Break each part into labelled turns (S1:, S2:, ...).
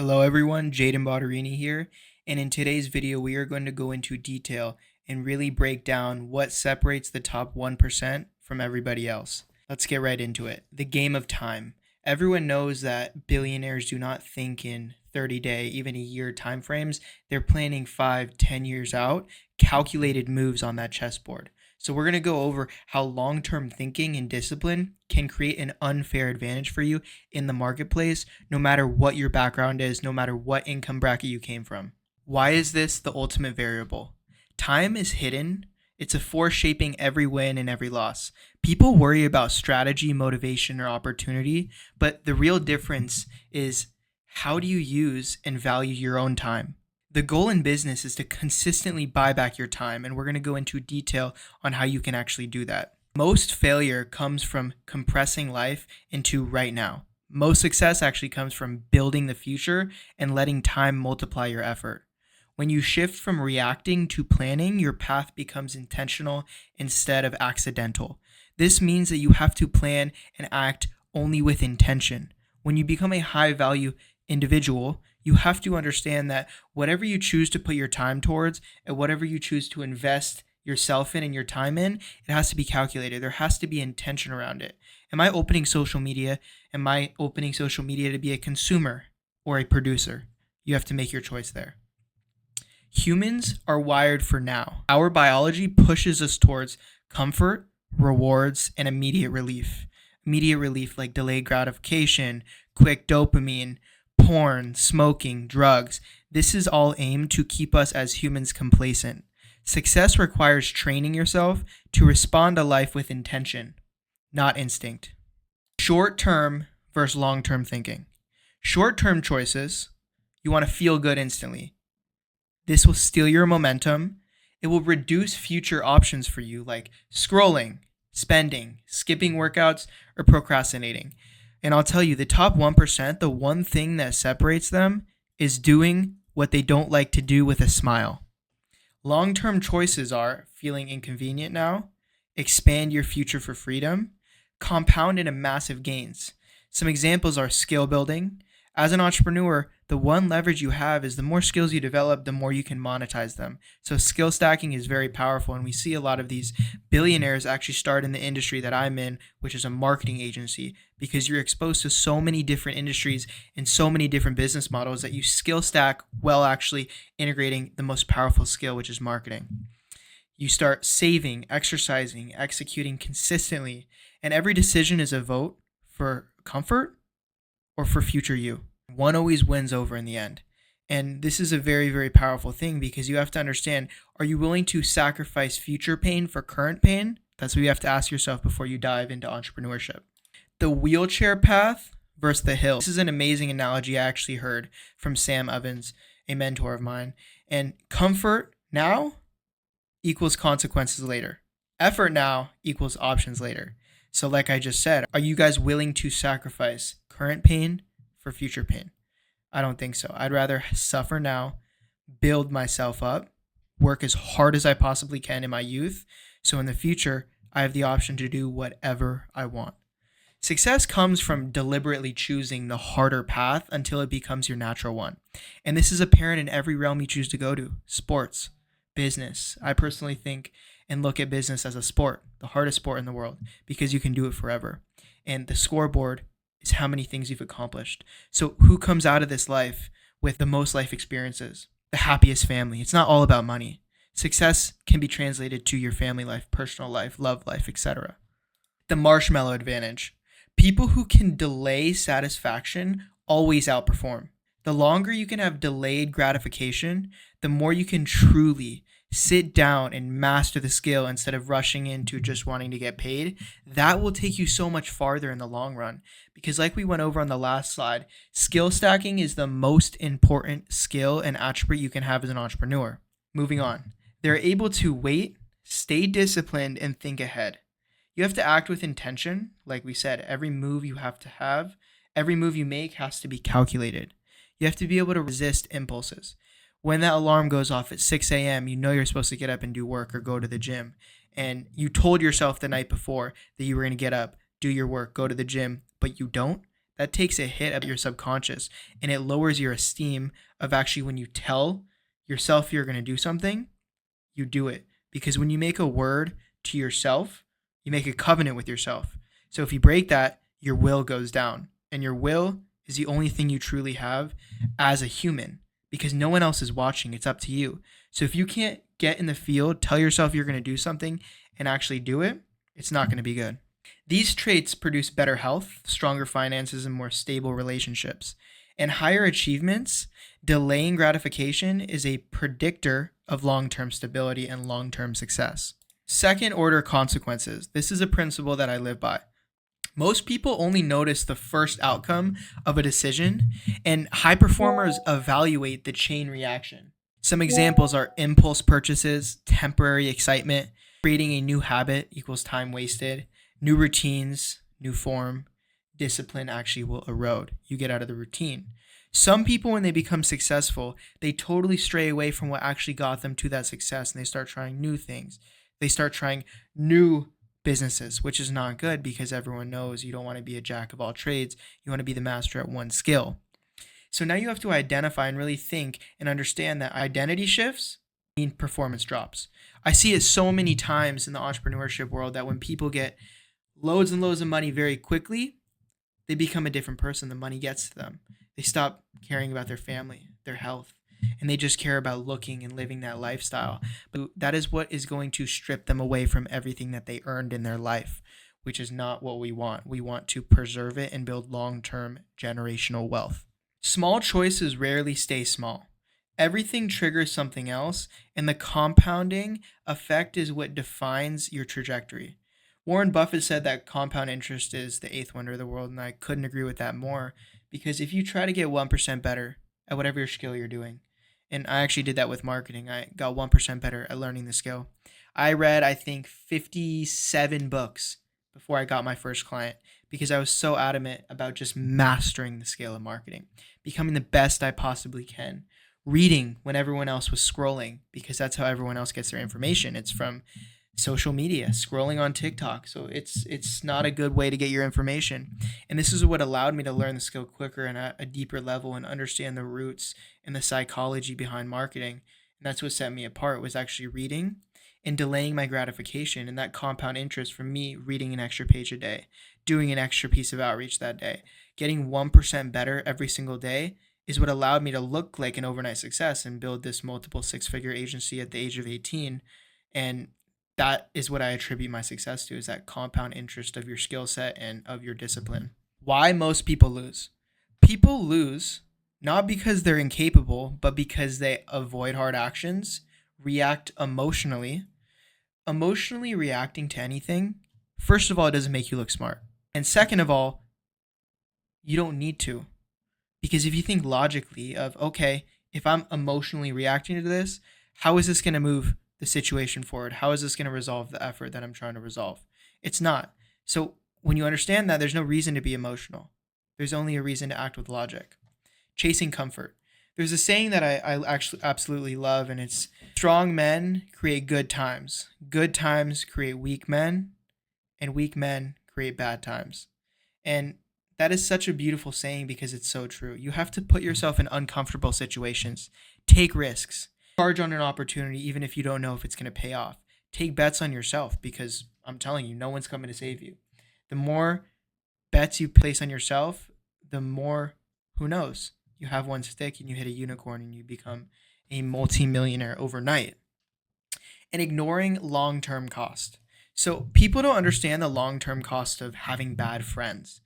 S1: Hello everyone, Jaden Botterini here, and in today's video we are going to go into detail and really break down what separates the top 1% from everybody else. Let's get right into it. The game of time. Everyone knows that billionaires do not think in 30-day, even a year timeframes. They're planning 5, 10 years out, calculated moves on that chessboard. So we're going to go over how long-term thinking and discipline can create an unfair advantage for you in the marketplace, no matter what your background is, no matter what income bracket you came from. Why is this the ultimate variable? Time is hidden. It's a force shaping every win and every loss. People worry about strategy, motivation, or opportunity, but the real difference is how do you use and value your own time? The goal in business is to consistently buy back your time, and we're going to go into detail on how you can actually do that. Most failure comes from compressing life into right now. Most success actually comes from building the future and letting time multiply your effort. When you shift from reacting to planning, your path becomes intentional instead of accidental. This means that you have to plan and act only with intention. When you become a high-value individual, you have to understand that whatever you choose to put your time towards and whatever you choose to invest yourself in and your time in, it has to be calculated. There has to be intention around it. Am I opening social media? Am I opening social media to be a consumer or a producer? You have to make your choice there. Humans are wired for now. Our biology pushes us towards comfort, rewards, and immediate relief. Immediate relief like delayed gratification, quick dopamine, porn, smoking, drugs. This is all aimed to keep us as humans complacent. Success requires training yourself to respond to life with intention, not instinct. Short-term versus long-term thinking. Short-term choices, you want to feel good instantly. This will steal your momentum. It will reduce future options for you like scrolling, spending, skipping workouts, or procrastinating. And I'll tell you, the top 1%, the one thing that separates them is doing what they don't like to do with a smile. Long-term choices are feeling inconvenient now, expand your future for freedom, compound into massive gains. Some examples are skill building. As an entrepreneur, the one leverage you have is the more skills you develop, the more you can monetize them. So skill stacking is very powerful, and we see a lot of these billionaires actually start in the industry that I'm in, which is a marketing agency, because you're exposed to so many different industries and so many different business models that you skill stack while actually integrating the most powerful skill, which is marketing. You start saving, exercising, executing consistently, and every decision is a vote for comfort or for future you. One always wins over in the end. And this is a very, very powerful thing because you have to understand, are you willing to sacrifice future pain for current pain? That's what you have to ask yourself before you dive into entrepreneurship. The wheelchair path versus the hill. This is an amazing analogy I actually heard from Sam Evans, a mentor of mine. And comfort now equals consequences later. Effort now equals options later. So like I just said, are you guys willing to sacrifice current pain for future pain? I don't think so. I'd rather suffer now, build myself up, work as hard as I possibly can in my youth, so in the future, I have the option to do whatever I want. Success comes from deliberately choosing the harder path until it becomes your natural one. And this is apparent in every realm you choose to go to. Sports, business. I personally think and look at business as a sport, the hardest sport in the world, because you can do it forever. And the scoreboard is how many things you've accomplished. So who comes out of this life with the most life experiences? The happiest family. It's not all about money. Success can be translated to your family life, personal life, love life, etc. The marshmallow advantage. People who can delay satisfaction always outperform. The longer you can have delayed gratification, the more you can truly sit down and master the skill instead of rushing into just wanting to get paid. That will take you so much farther in the long run. Because like we went over on the last slide, skill stacking is the most important skill and attribute you can have as an entrepreneur. Moving on. They're able to wait, stay disciplined, and think ahead. You have to act with intention. Like we said, every move you have to have, every move you make has to be calculated. You have to be able to resist impulses. When that alarm goes off at 6 a.m., you know you're supposed to get up and do work or go to the gym. And you told yourself the night before that you were going to get up, do your work, go to the gym, but you don't. that takes a hit at your subconscious, and it lowers your esteem of actually when you tell yourself you're going to do something, you do it. Because when you make a word to yourself, you make a covenant with yourself. So if you break that, your will goes down. And your will is the only thing you truly have as a human, because no one else is watching. It's up to you. So if you can't get in the field, tell yourself you're going to do something, and actually do it, it's not going to be good. These traits produce better health, stronger finances, and more stable relationships. And higher achievements, delaying gratification is a predictor of long-term stability and long-term success. Second order consequences. This is a principle that I live by. Most people only notice the first outcome of a decision, and high performers evaluate the chain reaction. Some examples are impulse purchases, temporary excitement, creating a new habit equals time wasted, new routines, new form, discipline actually will erode. You get out of the routine. Some people, when they become successful, they totally stray away from what actually got them to that success, and they start trying new things. They start trying new businesses, which is not good, because everyone knows you don't want to be a jack of all trades. You want to be the master at one skill. So now you have to identify and really think and understand that identity shifts mean performance drops. I see it so many times in the entrepreneurship world that when people get loads and loads of money very quickly, they become a different person. The money gets to them. They stop caring about their family, their health, and they just care about looking and living that lifestyle. But that is what is going to strip them away from everything that they earned in their life, which is not what we want. We want to preserve it and build long-term generational wealth. Small choices rarely stay small. Everything triggers something else, and the compounding effect is what defines your trajectory. Warren Buffett said that compound interest is the eighth wonder of the world, and I couldn't agree with that more, because if you try to get 1% better at whatever your skill you're doing, and I actually did that with marketing, I got 1% better at learning the skill. I read, I think, 57 books before I got my first client, because I was so adamant about just mastering the skill of marketing, becoming the best I possibly can, reading when everyone else was scrolling, because that's how everyone else gets their information. It's from social media, scrolling on TikTok. So it's not a good way to get your information. And this is what allowed me to learn the skill quicker and at a deeper level, and understand the roots and the psychology behind marketing. And that's what set me apart, was actually reading and delaying my gratification, and that compound interest from me reading an extra page a day, doing an extra piece of outreach that day, getting 1% better every single day is what allowed me to look like an overnight success and build this multiple six-figure agency at the age of 18. And that is what I attribute my success to, is that compound interest of your skill set and of your discipline. Why most people lose? People lose not because they're incapable, but because they avoid hard actions, react emotionally. Emotionally reacting to anything, first of all, it doesn't make you look smart. And second of all, you don't need to. Because if you think logically of, okay, if I'm emotionally reacting to this, how is this going to move the situation forward? How is this going to resolve the effort that I'm trying to resolve? It's not. So when you understand that, there's no reason to be emotional. There's only a reason to act with logic. Chasing comfort. There's a saying that I actually absolutely love, and it's strong men create good times. Good times create weak men, and weak men create bad times. And that is such a beautiful saying, because it's so true. You have to put yourself in uncomfortable situations. Take risks. Charge on an opportunity even if you don't know if it's going to pay off. Take bets on yourself, because I'm telling you, no one's coming to save you. The more bets you place on yourself, the more, who knows, you have one stick and you hit a unicorn and you become a multi-millionaire overnight. And ignoring long-term cost. So people don't understand the long-term cost of having bad friends.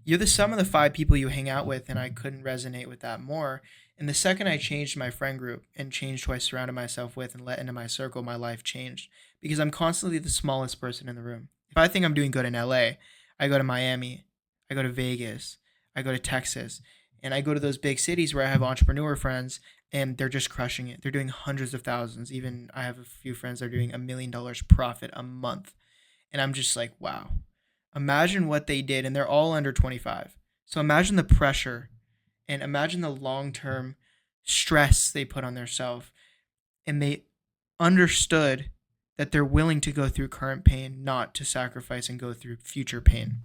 S1: You're the sum of the 5 people you hang out with, and I couldn't resonate with that more. And the second I changed my friend group and changed who I surrounded myself with and let into my circle, my life changed, because I'm constantly the smallest person in the room. If I think I'm doing good in LA, I go to Miami, I go to Vegas, I go to Texas, and I go to those big cities where I have entrepreneur friends, and they're just crushing it. They're doing hundreds of thousands. Even I have a few friends that are doing $1 million profit a month. And I'm just like, wow. Imagine what they did, and they're all under 25. So imagine the pressure, and imagine the long-term stress they put on themselves. And they understood that they're willing to go through current pain, not to sacrifice and go through future pain.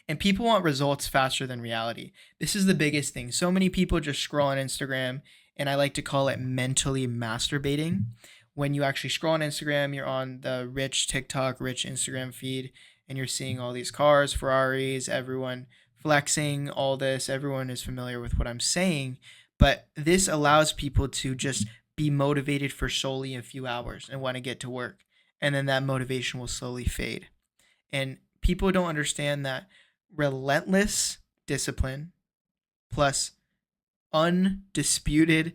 S1: And people want results faster than reality. This is the biggest thing. So many people just scroll on Instagram, and I like to call it mentally masturbating. When you actually scroll on Instagram, you're on the rich TikTok, rich Instagram feed, and you're seeing all these cars, Ferraris, everyone flexing, all this. Everyone is familiar with what I'm saying. But this allows people to just be motivated for solely a few hours and want to get to work. And then that motivation will slowly fade. And people don't understand that relentless discipline plus undisputed,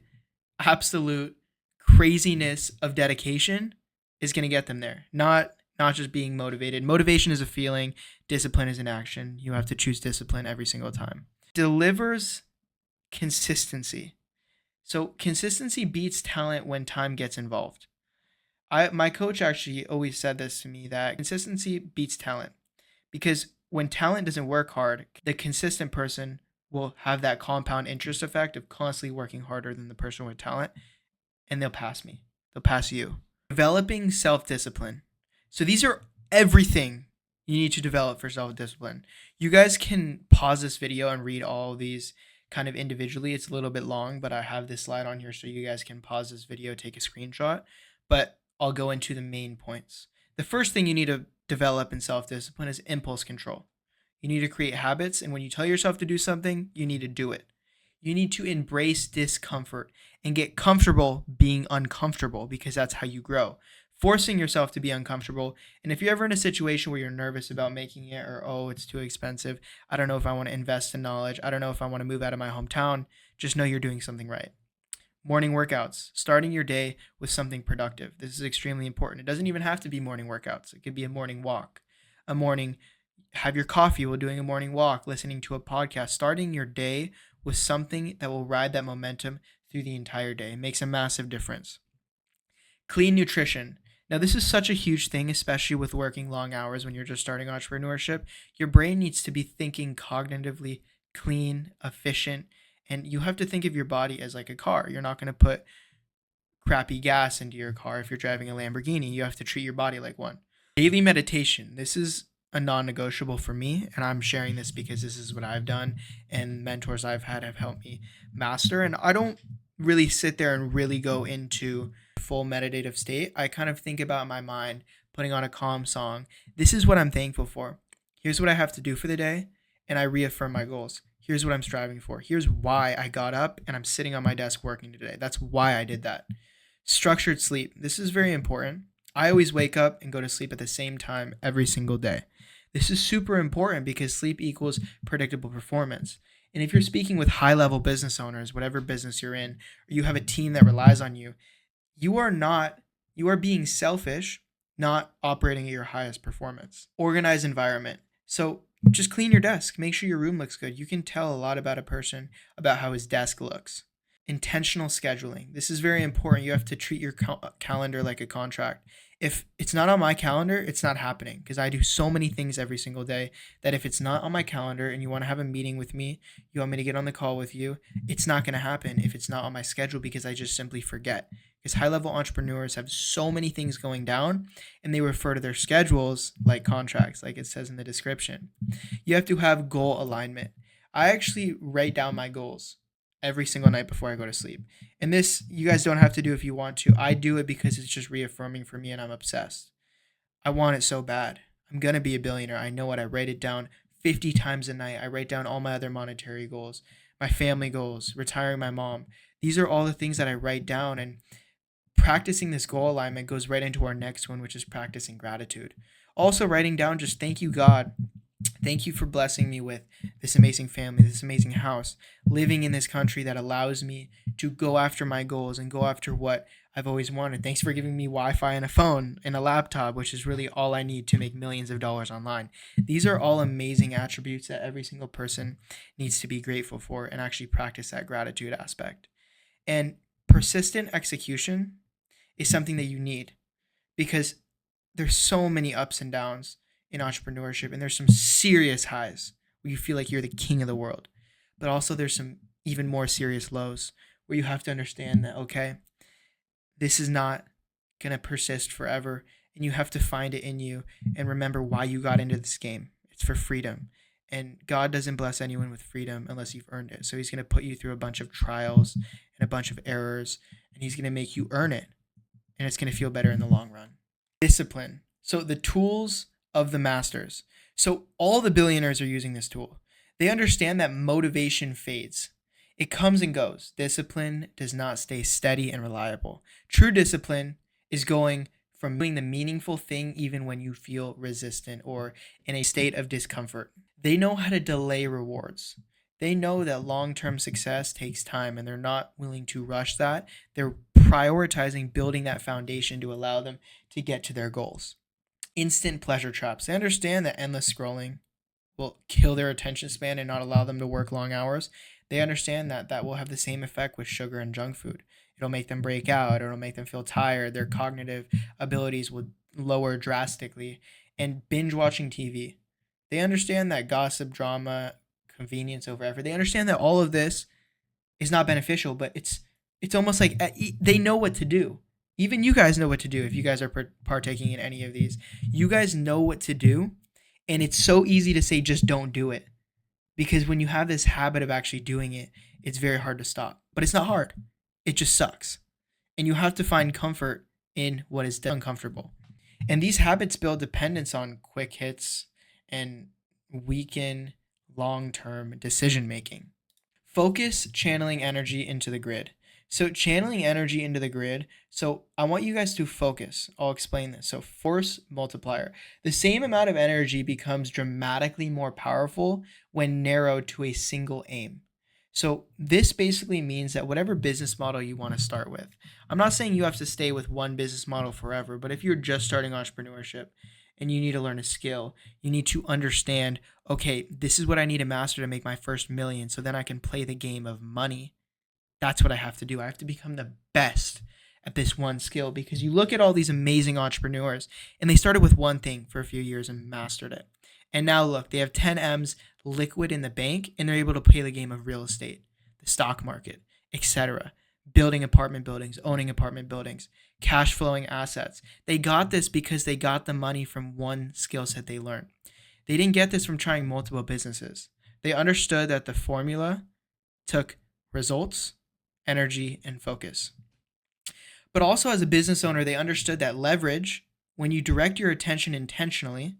S1: absolute craziness of dedication is going to get them there. Not just being motivated. Motivation is a feeling, discipline is an action. You have to choose discipline every single time. Delivers consistency. So consistency beats talent when time gets involved. My coach actually always said this to me, that consistency beats talent, because when talent doesn't work hard, the consistent person will have that compound interest effect of constantly working harder than the person with talent, and they'll pass me. They'll pass you. Developing self-discipline. So these are everything you need to develop for self-discipline. You guys can pause this video and read all these kind of individually. It's a little bit long, but I have this slide on here so you guys can pause this video, take a screenshot. But I'll go into the main points. The first thing you need to develop in self-discipline is impulse control. You need to create habits, and when you tell yourself to do something, you need to do it. You need to embrace discomfort and get comfortable being uncomfortable, because that's how you grow. Forcing yourself to be uncomfortable. And if you're ever in a situation where you're nervous about making it, or, oh, it's too expensive, I don't know if I want to invest in knowledge, I don't know if I want to move out of my hometown, just know you're doing something right. Morning workouts, starting your day with something productive. This is extremely important. It doesn't even have to be morning workouts. It could be a morning walk, have your coffee while doing a morning walk, listening to a podcast. Starting your day with something that will ride that momentum through the entire day. It makes a massive difference. Clean nutrition. Now, this is such a huge thing, especially with working long hours when you're just starting entrepreneurship. Your brain needs to be thinking cognitively clean, efficient, and you have to think of your body as like a car. You're not going to put crappy gas into your car if you're driving a Lamborghini. You have to treat your body like one. Daily meditation. This is a non-negotiable for me, and I'm sharing this because this is what I've done and mentors I've had have helped me master. And I don't really sit there and really go into full meditative state. I kind of think about my mind, putting on a calm song. This is what I'm thankful for. Here's what I have to do for the day, and I reaffirm my goals. Here's what I'm striving for. Here's why I got up and I'm sitting on my desk working today. That's why I did that. Structured sleep. This is very important. I always wake up and go to sleep at the same time every single day. This is super important because sleep equals predictable performance. And if you're speaking with high-level business owners, whatever business you're in, or you have a team that relies on you, you are being selfish, not operating at your highest performance. Organized environment. So just clean your desk. Make sure your room looks good. You can tell a lot about a person about how his desk looks. Intentional scheduling. This is very important. You have to treat your calendar like a contract. If it's not on my calendar, it's not happening, because I do so many things every single day that if it's not on my calendar and you want to have a meeting with me, you want me to get on the call with you, it's not going to happen if it's not on my schedule, because I just simply forget. Because high-level entrepreneurs have so many things going down, and they refer to their schedules like contracts, like it says in the description. You have to have goal alignment. I actually write down my goals every single night before I go to sleep. And this, you guys don't have to do if you want to. I do it because it's just reaffirming for me, and I'm obsessed. I want it so bad. I'm going to be a billionaire. I know it. I write it down 50 times a night. I write down all my other monetary goals, my family goals, retiring my mom. These are all the things that I write down, and practicing this goal alignment goes right into our next one, which is practicing gratitude. Also writing down just thank you, God. Thank you for blessing me with this amazing family, this amazing house, living in this country that allows me to go after my goals and go after what I've always wanted. Thanks for giving me Wi-Fi and a phone and a laptop, which is really all I need to make millions of dollars online. These are all amazing attributes that every single person needs to be grateful for and actually practice that gratitude aspect. And persistent execution is something that you need, because there's so many ups and downs in entrepreneurship, and there's some serious highs where you feel like you're the king of the world, but also there's some even more serious lows where you have to understand that, okay, this is not going to persist forever, and you have to find it in you and remember why you got into this game. It's for freedom. And God doesn't bless anyone with freedom unless you've earned it. So he's going to put you through a bunch of trials and a bunch of errors, and he's going to make you earn it. And it's going to feel better in the long run. Discipline. So the tools of the masters. So all the billionaires are using this tool. They understand that motivation fades. It comes and goes. Discipline does not stay steady and reliable. True discipline is going from doing the meaningful thing even when you feel resistant or in a state of discomfort. They know how to delay rewards. They know that long-term success takes time and they're not willing to rush that. They're prioritizing building that foundation to allow them to get to their goals. Instant pleasure traps. They understand that endless scrolling will kill their attention span and not allow them to work long hours. They understand that that will have the same effect with sugar and junk food. It'll make them break out. It'll make them feel tired. Their cognitive abilities will lower drastically. And binge watching TV. They understand that gossip, drama, convenience over effort. They understand that all of this is not beneficial, but it's almost like they know what to do. Even you guys know what to do if you guys are partaking in any of these. You guys know what to do, and it's so easy to say just don't do it. Because when you have this habit of actually doing it, it's very hard to stop. But it's not hard. It just sucks. And you have to find comfort in what is uncomfortable. And these habits build dependence on quick hits and weaken long-term decision making. Focus channeling energy into the grid. So channeling energy into the grid. So I want you guys to focus. I'll explain this. So force multiplier. The same amount of energy becomes dramatically more powerful when narrowed to a single aim. So this basically means that whatever business model you want to start with, I'm not saying you have to stay with one business model forever, but if you're just starting entrepreneurship and you need to learn a skill, you need to understand, okay, this is what I need to master to make my first million so then I can play the game of money. That's what I have to do. I have to become the best at this one skill because you look at all these amazing entrepreneurs and they started with one thing for a few years and mastered it. And now look, they have 10 M's liquid in the bank and they're able to play the game of real estate, the stock market, etc. Building apartment buildings, owning apartment buildings, cash flowing assets. They got this because they got the money from one skill set they learned. They didn't get this from trying multiple businesses. They understood that the formula took results, energy, and focus. But also as a business owner, they understood that leverage, when you direct your attention intentionally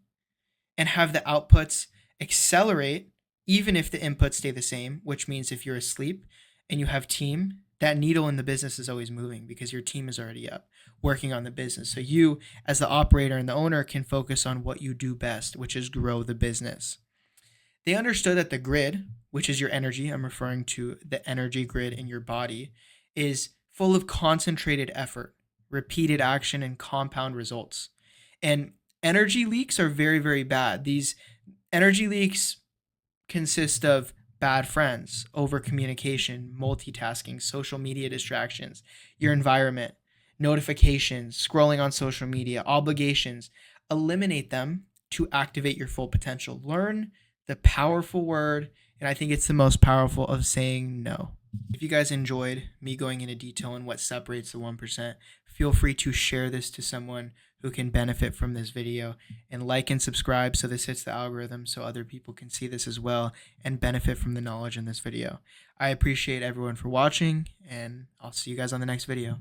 S1: and have the outputs accelerate, even if the inputs stay the same, which means if you're asleep and you have team, that needle in the business is always moving because your team is already up working on the business. So you, as the operator and the owner, can focus on what you do best, which is grow the business. They understood that the grid, which is your energy, I'm referring to the energy grid in your body, is full of concentrated effort, repeated action, and compound results. And energy leaks are very, very bad. These energy leaks consist of bad friends, over communication, multitasking, social media distractions, your environment, notifications, scrolling on social media, obligations. Eliminate them to activate your full potential. Learn the powerful word, and I think it's the most powerful, of saying no. If you guys enjoyed me going into detail on what separates the 1%, feel free to share this to someone who can benefit from this video, and like and subscribe so this hits the algorithm so other people can see this as well and benefit from the knowledge in this video. I appreciate everyone for watching, and I'll see you guys on the next video.